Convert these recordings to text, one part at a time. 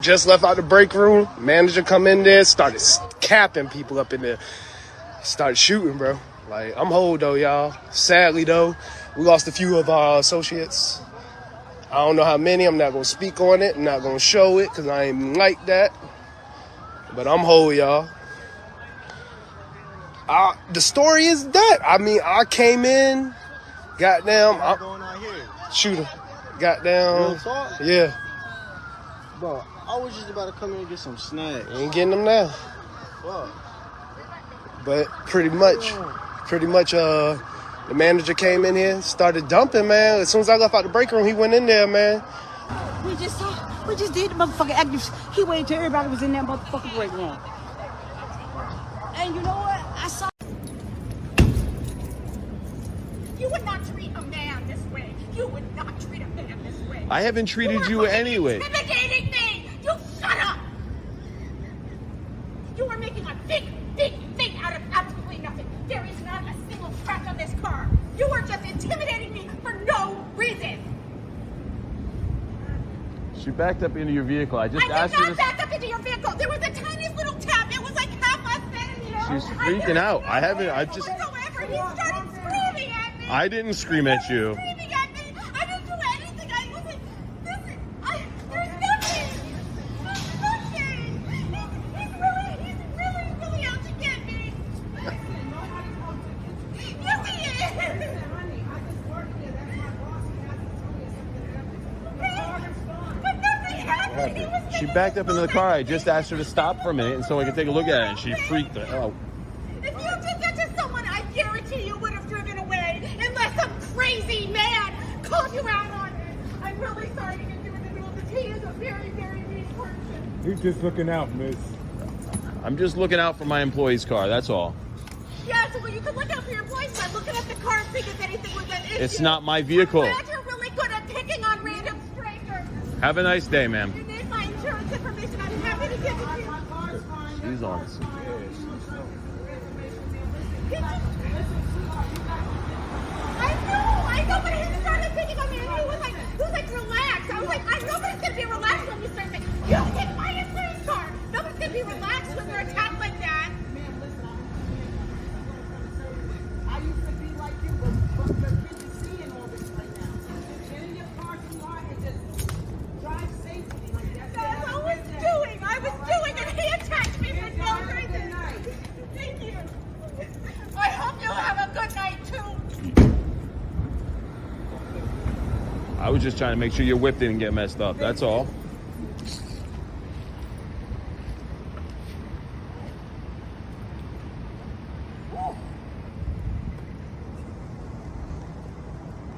just left out the break room. Manager come in there, started capping people up in there. Started shooting, bro. Like, I'm whole, though, y'all. Sadly, though, we lost a few of our associates. I don't know how many. I'm not going to speak on it. I'm not going to show it because I ain't like that. But I'm whole, y'all. The story is that. I mean, I came in, goddamn. What's going on here? Shooter. Goddamn. Real talk? Yeah. Bro, I was just about to come in and get some snacks. Ain't getting them now. What? But pretty much, the manager came in here, started dumping, man. As soon as I left out the break room, he went in there, man. We just did the motherfucking active. He waited till everybody was in that motherfucking break room. And you know what? I saw. You would not treat a man this way. You would not treat a man this way. I haven't treated you anyway. Intimidating me. You shut up. You are making a big thing out of absolutely nothing. There is not a single scratch on this car. You are just intimidating me for no reason. She backed up into your vehicle. I just I asked did her not back up into your vehicle. There was a tiniest little tap. It was like half a centimeter. She's freaking out. Whatsoever. He started screaming at me. I didn't scream at you. Screaming at me. I didn't do anything. I was like, listen, there's nothing. There's nothing. He's really out to get me. Yes, he is. But nothing happened. He was She backed up into the car. I just asked her to stop for a minute and so I could take a look at it, and she freaked the hell out. If you did that to someone, I guarantee you would have driven away unless some crazy man called you out on it. I'm really sorry to get you in the middle of this. He is a very, very mean person. He's just looking out, miss. I'm just looking out for my employee's car, that's all. Yeah, so well, you could look out for your employees by looking at the car and seeing if anything was an issue. It's not my vehicle. I'm glad you're really good at picking on random strangers. Have a nice day, ma'am. You need my insurance information. I'm happy to give it to you. She's on some. I know, but he started picking on me and he was like, relax. I was like, nobody's gonna be relaxed when you start saying, you hit my employee's car. Nobody's gonna be relaxed when they're attacked like that. I used to be like you, but kids are seeing all this right now. Get in your car tomorrow and just drive safely. Like That's what I was doing, and he attacked me for no reason. Thank you. I hope you'll have a good night too. I was just trying to make sure your whip didn't get messed up, that's all.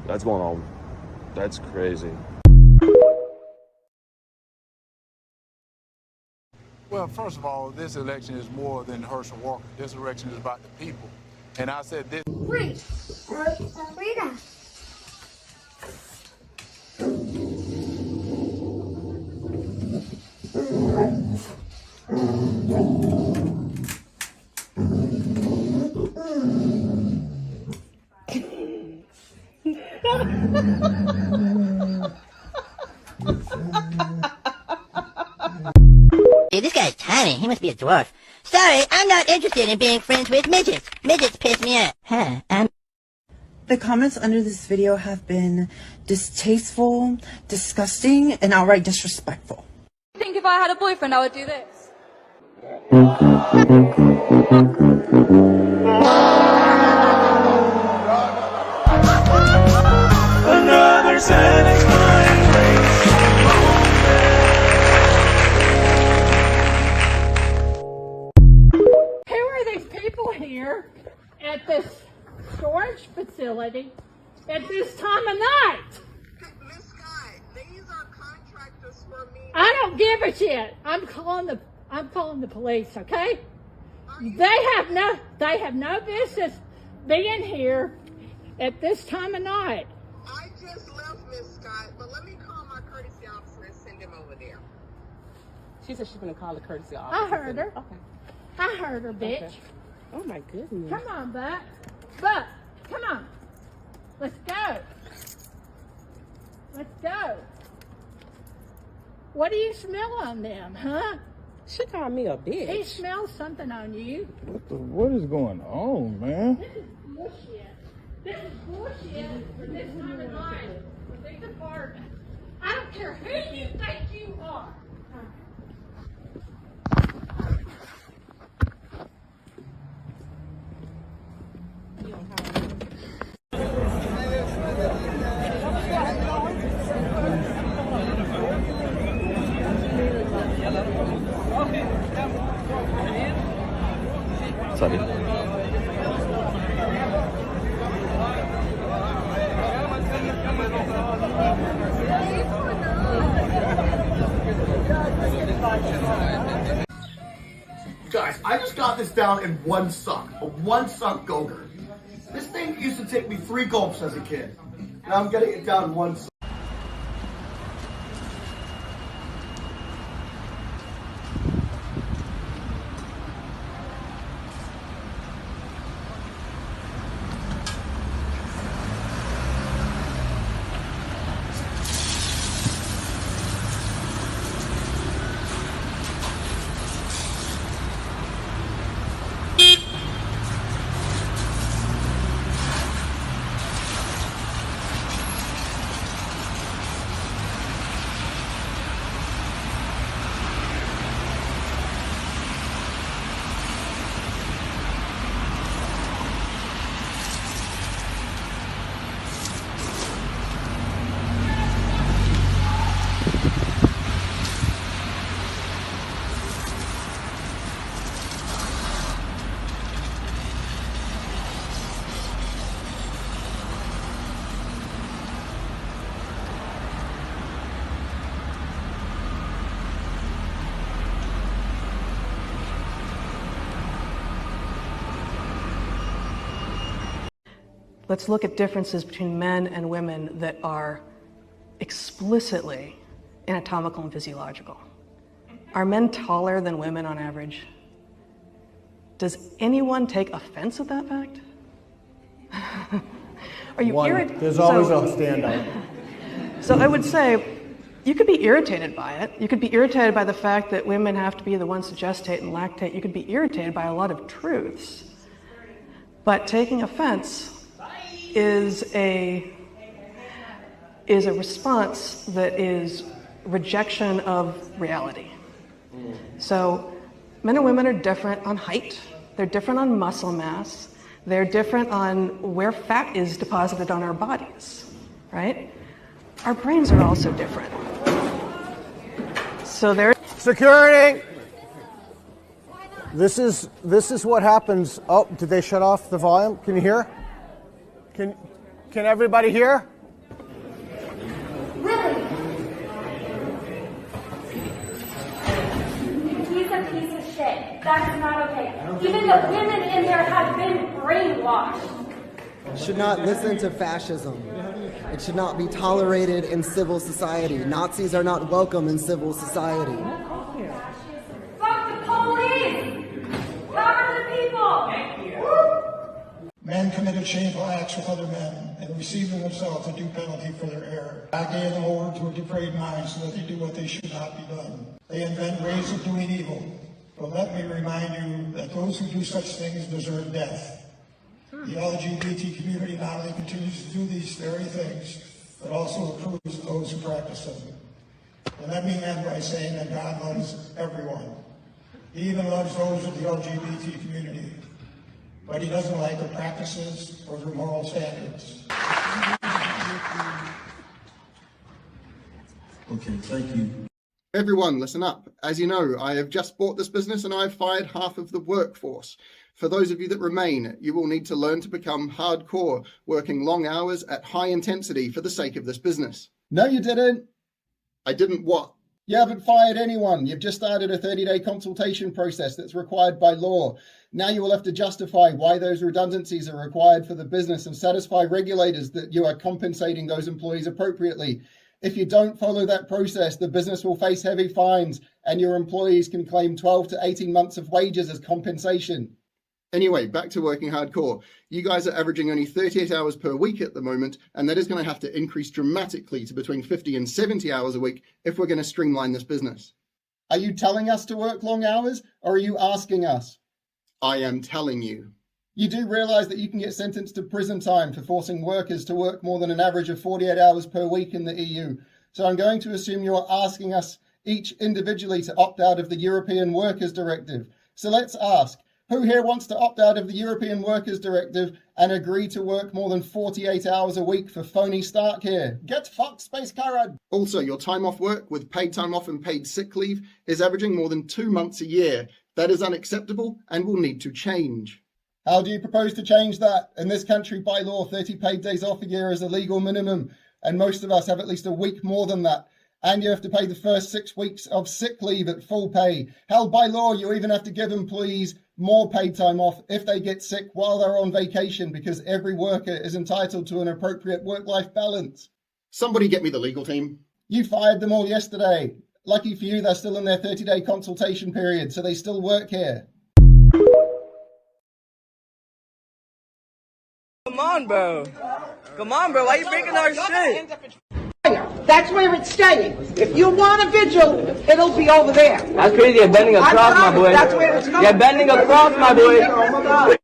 That's going on. That's crazy. Well, first of all, this election is more than Herschel Walker. This election is about the people. And I said this. Wait. Rita. Dude, this guy's tiny. He must be a dwarf. Sorry, I'm not interested in being friends with midgets. Midgets piss me off. The comments under this video have been distasteful, disgusting, and outright disrespectful. I think if I had a boyfriend, I would do this. Another satisfying race. Who are these people here at this storage facility at this time of night? Miss Scott, these are contractors for me. I don't give a shit. I'm calling the police, okay? They have no business being here at this time of night. I just left Miss Scott, but let me call my courtesy officer and send him over there. She said she's gonna call the courtesy officer. I heard her. Okay. I heard her, bitch. Okay. Oh my goodness. Come on, Buck. Buck, come on. Let's go. Let's go. What do you smell on them, huh? She called me a bitch. He smells something on you. What is going on, man? This is bullshit. This is bullshit for this time in life. For these apartments. I don't care who you think you are. Sorry. Guys, I just got this down in one suck, a one-suck go-gurt. This thing used to take me 3 gulps as a kid. Now I'm getting it down in one suck. Let's look at differences between men and women that are explicitly anatomical and physiological. Are men taller than women on average? Does anyone take offense at that fact? Are you irritated? There's always a standout. So I would say you could be irritated by it. You could be irritated by the fact that women have to be the ones to gestate and lactate. You could be irritated by a lot of truths. But taking offense is a response that is rejection of reality. So men and women are different on height, they're different on muscle mass, they're different on where fat is deposited on our bodies, right? Our brains are also different. So they're Security! This is what happens. Oh, did they shut off the volume? Can you hear? Can everybody hear? Really? He's a piece of shit. That is not okay. Even the women in there have been brainwashed. Should not listen to fascism. It should not be tolerated in civil society. Nazis are not welcome in civil society. Fuck the police! Cover the people! Men committed shameful acts with other men and receive in themselves a due penalty for their error. God gave them over to a depraved mind so that they do what they should not be done. They invent ways of doing evil. But let me remind you that those who do such things deserve death. The LGBT community not only continues to do these very things, but also approves of those who practice them. And let me end by saying that God loves everyone. He even loves those of the LGBT community. But he doesn't like their practices or their moral standards. Okay, thank you. Everyone, listen up. As you know, I have just bought this business and I've fired half of the workforce. For those of you that remain, you will need to learn to become hardcore, working long hours at high intensity for the sake of this business. No, you didn't. I didn't what? You haven't fired anyone. You've just started a 30-day consultation process that's required by law. Now you will have to justify why those redundancies are required for the business and satisfy regulators that you are compensating those employees appropriately. If you don't follow that process, the business will face heavy fines and your employees can claim 12 to 18 months of wages as compensation. Anyway, back to working hardcore. You guys are averaging only 38 hours per week at the moment, and that is going to have to increase dramatically to between 50 and 70 hours a week if we're going to streamline this business. Are you telling us to work long hours, or are you asking us? I am telling you. You do realize that you can get sentenced to prison time for forcing workers to work more than an average of 48 hours per week in the EU. So I'm going to assume you're asking us each individually to opt out of the European Workers Directive. So let's ask, who here wants to opt out of the European Workers Directive and agree to work more than 48 hours a week for phony Stark here? Get fucked, Space Carrot! Also, your time off work with paid time off and paid sick leave is averaging more than 2 months a year. That is unacceptable and will need to change. How do you propose to change that? In this country, by law, 30 paid days off a year is a legal minimum, and most of us have at least a week more than that. And you have to pay the first 6 weeks of sick leave at full pay. Hell, by law, you even have to give employees more paid time off if they get sick while they're on vacation, because every worker is entitled to an appropriate work-life balance. Somebody get me the legal team. You fired them all yesterday. Lucky for you, they're still in their 30-day consultation period, so they still work here. Come on, bro. Come on, bro. Why you breaking our shit? That's where it's staying. If you want a vigil, it'll be over there. That's crazy. You're bending across, my boy. That's where it's going. You're bending across, my boy. Oh my God.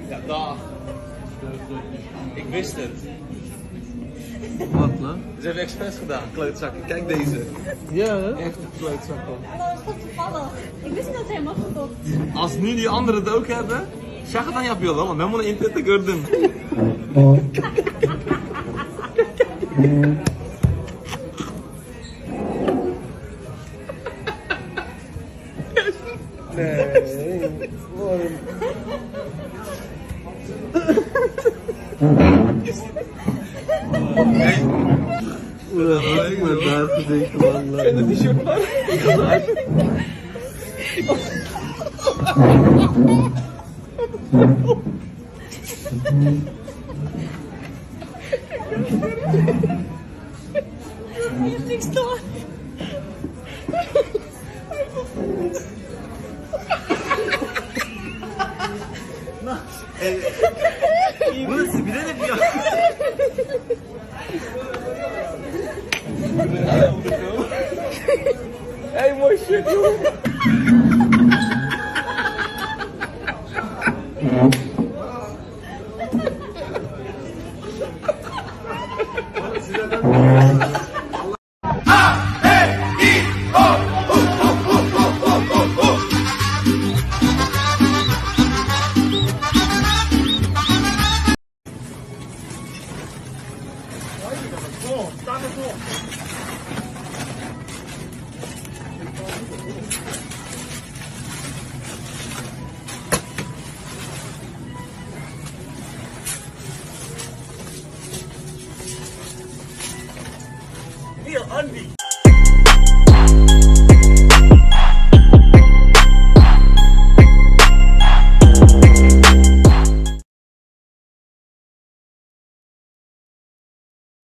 Ja, dag. Ik wist het. Wat, man? Ze hebben expres gedaan, klootzakken. Kijk deze. Ja, hè? Echt een klootzakken. Oh, dat is goed toevallig. Ik wist niet dat hij hem afgekocht. Als nu die anderen het ook hebben, zeg het aan yapıyorlar ama ben bunu internette gördüm. Nee, Ik ben daar gezeten, man. En dat is je man. Niks door. Burası bile de bir ya. Hey, mooi shit, joh. Hier, Andy.